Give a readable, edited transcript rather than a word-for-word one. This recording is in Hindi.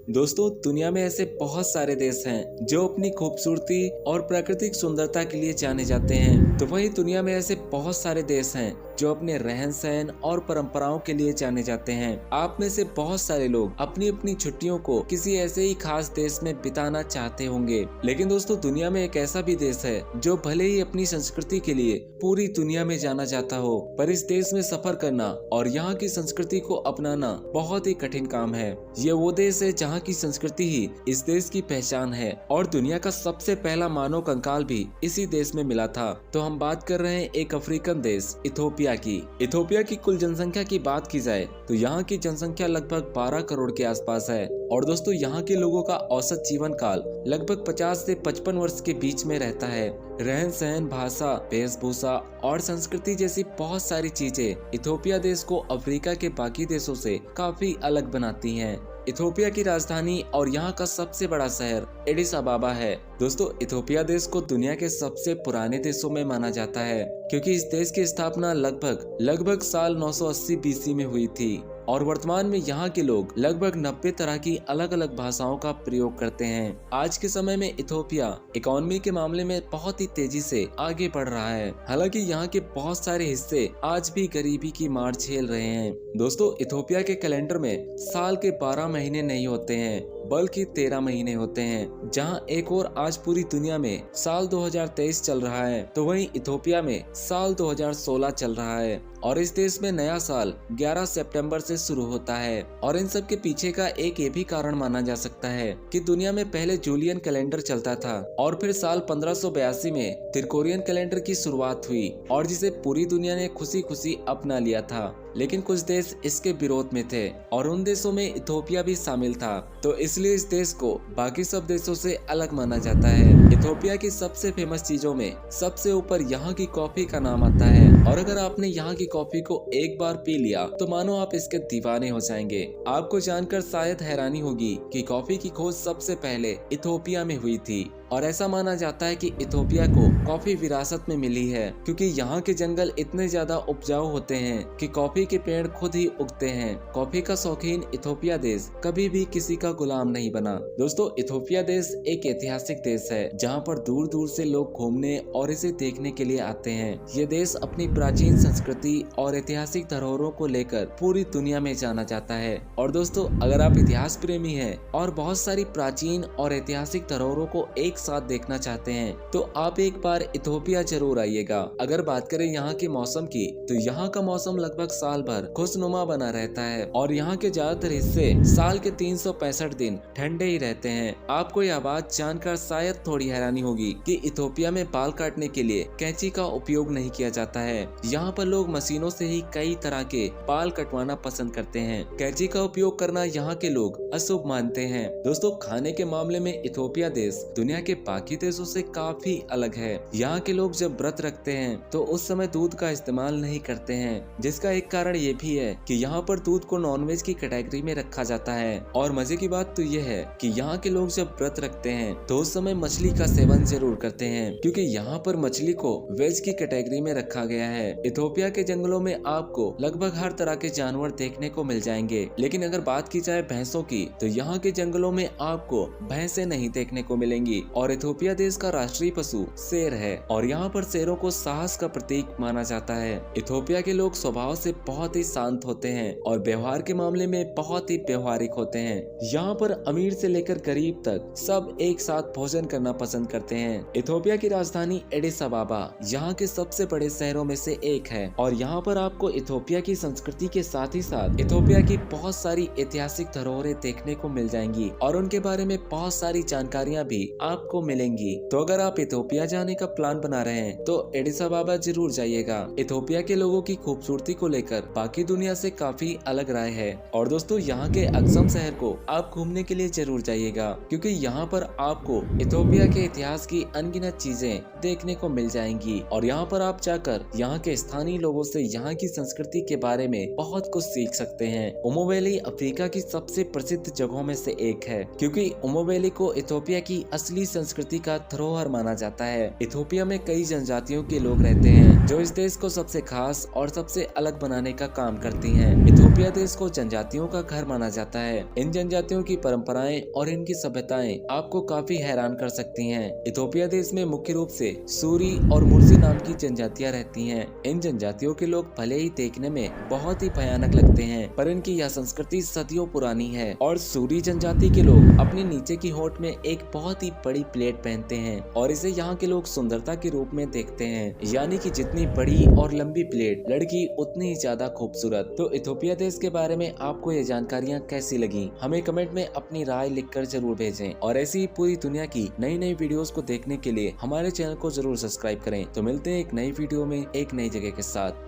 दोस्तों, दुनिया में ऐसे बहुत सारे देश हैं जो अपनी खूबसूरती और प्राकृतिक सुंदरता के लिए जाने जाते हैं। तो वहीं दुनिया में ऐसे बहुत सारे देश हैं जो अपने रहन सहन और परंपराओं के लिए जाने जाते हैं। आप में से बहुत सारे लोग अपनी अपनी छुट्टियों को किसी ऐसे ही खास देश में बिताना चाहते होंगे। लेकिन दोस्तों, दुनिया में एक ऐसा भी देश है जो भले ही अपनी संस्कृति के लिए पूरी दुनिया में जाना जाता हो, पर इस देश में सफर करना और यहाँ की संस्कृति को अपनाना बहुत ही कठिन काम है। ये वो देश है जहाँ की संस्कृति ही इस देश की पहचान है और दुनिया का सबसे पहला मानव कंकाल भी इसी देश में मिला था। तो हम बात कर रहे हैं एक अफ्रीकन देश इथोपिया की। इथोपिया की कुल जनसंख्या की बात की जाए तो यहाँ की जनसंख्या लगभग 12 करोड़ के आसपास है। और दोस्तों, यहाँ के लोगों का औसत जीवन काल लगभग 50 से 55 वर्ष के बीच में रहता है। रहन सहन, भाषा, वेशभूषा और संस्कृति जैसी बहुत सारी चीजें इथोपिया देश को अफ्रीका के बाकी देशों से काफी अलग बनाती हैं। इथोपिया की राजधानी और यहाँ का सबसे बड़ा शहर एडिस अबाबा है। दोस्तों, इथोपिया देश को दुनिया के सबसे पुराने देशों में माना जाता है क्योंकि इस देश की स्थापना लगभग साल 980 बीसी में हुई थी और वर्तमान में यहाँ के लोग लगभग 90 तरह की अलग अलग भाषाओं का प्रयोग करते हैं। आज के समय में इथोपिया इकोनॉमी के मामले में बहुत ही तेजी से आगे बढ़ रहा है। हालांकि यहाँ के बहुत सारे हिस्से आज भी गरीबी की मार झेल रहे हैं। दोस्तों, इथोपिया के कैलेंडर में साल के 12 महीने नहीं होते हैं बल्कि 13 महीने होते हैं। जहां एक और आज पूरी दुनिया में साल 2023 चल रहा है तो वहीं इथोपिया में साल 2016 चल रहा है और इस देश में नया साल 11 सितंबर से शुरू होता है। और इन सब के पीछे का एक ये भी कारण माना जा सकता है कि दुनिया में पहले जूलियन कैलेंडर चलता था और फिर साल 1582 में तिरकोरियन कैलेंडर की शुरुआत हुई और जिसे पूरी दुनिया ने खुशी खुशी अपना लिया था। लेकिन कुछ देश इसके विरोध में थे और उन देशों में इथोपिया भी शामिल था, तो इसलिए इस देश को बाकी सब देशों से अलग माना जाता है। इथोपिया की सबसे फेमस चीजों में सबसे ऊपर यहाँ की कॉफी का नाम आता है और अगर आपने यहाँ की कॉफी को एक बार पी लिया तो मानो आप इसके दीवाने हो जाएंगे। आपको जानकर शायद हैरानी होगी कि कॉफी की खोज सबसे पहले इथोपिया में हुई थी और ऐसा माना जाता है कि इथोपिया को कॉफी विरासत में मिली है क्योंकि यहाँ के जंगल इतने ज्यादा उपजाऊ होते हैं कि कॉफी के पेड़ खुद ही उगते हैं। कॉफी का शौकीन इथोपिया देश कभी भी किसी का गुलाम नहीं बना। दोस्तों, इथोपिया देश एक ऐतिहासिक देश है जहाँ पर दूर दूर से लोग घूमने और इसे देखने के लिए आते हैं। ये देश अपनी प्राचीन संस्कृति और ऐतिहासिक धरोहरों को लेकर पूरी दुनिया में जाना जाता है। और दोस्तों, अगर आप इतिहास प्रेमी हैं और बहुत सारी प्राचीन और ऐतिहासिक धरोहरों को एक साथ देखना चाहते हैं तो आप एक बार इथोपिया जरूर आइएगा। अगर बात करें यहाँ के मौसम की तो यहाँ का मौसम लगभग साल भर खुशनुमा बना रहता है और यहाँ के ज्यादातर हिस्से साल के 365 दिन ठंडे ही रहते हैं। आपको यह बात जानकर शायद थोड़ी हैरानी होगी कि इथोपिया में बाल काटने के लिए कैंची का उपयोग नहीं किया जाता है। यहाँ पर लोग मशीनों से ही कई तरह के बाल कटवाना पसंद करते हैं। कैंची का उपयोग करना यहाँ के लोग अशुभ मानते हैं। दोस्तों, खाने के मामले में इथोपिया देश दुनिया के बाकी देशों से काफी अलग है। यहाँ के लोग जब व्रत रखते हैं तो उस समय दूध का इस्तेमाल नहीं करते हैं, जिसका एक कारण ये भी है कि यहाँ पर दूध को नॉनवेज की कैटेगरी में रखा जाता है। और मजे की बात तो ये है कि यहाँ के लोग जब व्रत रखते हैं तो उस समय मछली का सेवन जरूर करते हैं क्योंकि यहाँ पर मछली को वेज की कैटेगरी में रखा गया है। इथोपिया के जंगलों में आपको लगभग हर तरह के जानवर देखने को मिल जाएंगे, लेकिन अगर बात की जाए भैंसों की तो यहाँ के जंगलों में आपको भैंसे नहीं देखने को मिलेंगी। और इथोपिया देश का राष्ट्रीय पशु शेर है और यहाँ पर शेरों को साहस का प्रतीक माना जाता है। इथोपिया के लोग स्वभाव से बहुत ही शांत होते हैं और व्यवहार के मामले में बहुत ही व्यवहारिक होते हैं। यहाँ पर अमीर से लेकर गरीब तक सब एक साथ भोजन करना पसंद करते हैं। इथोपिया की राजधानी एडिस अबाबा यहाँ के सबसे बड़े शहरों में से एक है और यहाँ पर आपको इथोपिया की संस्कृति के साथ ही साथ इथोपिया की बहुत सारी ऐतिहासिक धरोहरें देखने को मिल जाएंगी और उनके बारे में बहुत सारी जानकारियाँ भी आपको मिलेंगी। तो अगर आप इथोपिया जाने का प्लान बना रहे हैं तो एडिस अबाबा जरूर जाइएगा। इथोपिया के लोगों की खूबसूरती को लेकर बाकी दुनिया से काफी अलग राय है। और दोस्तों, यहाँ के अक्सम शहर को आप घूमने के लिए जरूर जाइएगा क्योंकि यहाँ पर आपको इथोपिया के इतिहास की अनगिनत चीजें देखने को मिल जाएंगी और यहाँ पर आप जाकर यहाँ यहाँ के स्थानीय लोगों से यहाँ की संस्कृति के बारे में बहुत कुछ सीख सकते हैं। ओमो वैली अफ्रीका की सबसे प्रसिद्ध जगहों में से एक है, क्योंकि ओमो वैली को इथोपिया की असली संस्कृति का धरोहर माना जाता है। इथोपिया में कई जनजातियों के लोग रहते हैं, जो इस देश को सबसे खास और सबसे अलग बनाने का काम करती हैं। इथोपिया देश को जनजातियों का घर माना जाता है। इन जनजातियों की परंपराएं और इनकी सभ्यताएं आपको काफी हैरान कर सकती हैं। इथोपिया देश में मुख्य रूप से सूरी और मुर्सी नाम की जनजातियां रहती हैं। इन जनजातियों के लोग भले ही देखने में बहुत ही भयानक लगते हैं, पर इनकी यह संस्कृति सदियों पुरानी है। और सूरी जनजाति के लोग अपने नीचे की होंठ में एक बहुत ही बड़ी प्लेट पहनते हैं और इसे यहाँ के लोग सुंदरता के रूप में देखते हैं, यानी कि जितनी बड़ी और लंबी प्लेट लड़की उतनी ही ज्यादा खूबसूरत। तो इथोपिया देश के बारे में आपको ये जानकारियाँ कैसी लगी, हमें कमेंट में अपनी राय लिखकर जरूर भेजें। और ऐसी ही पूरी दुनिया की नई नई वीडियोस को देखने के लिए हमारे चैनल को जरूर सब्सक्राइब करें। तो मिलते हैं एक नई वीडियो में एक नई जगह के साथ।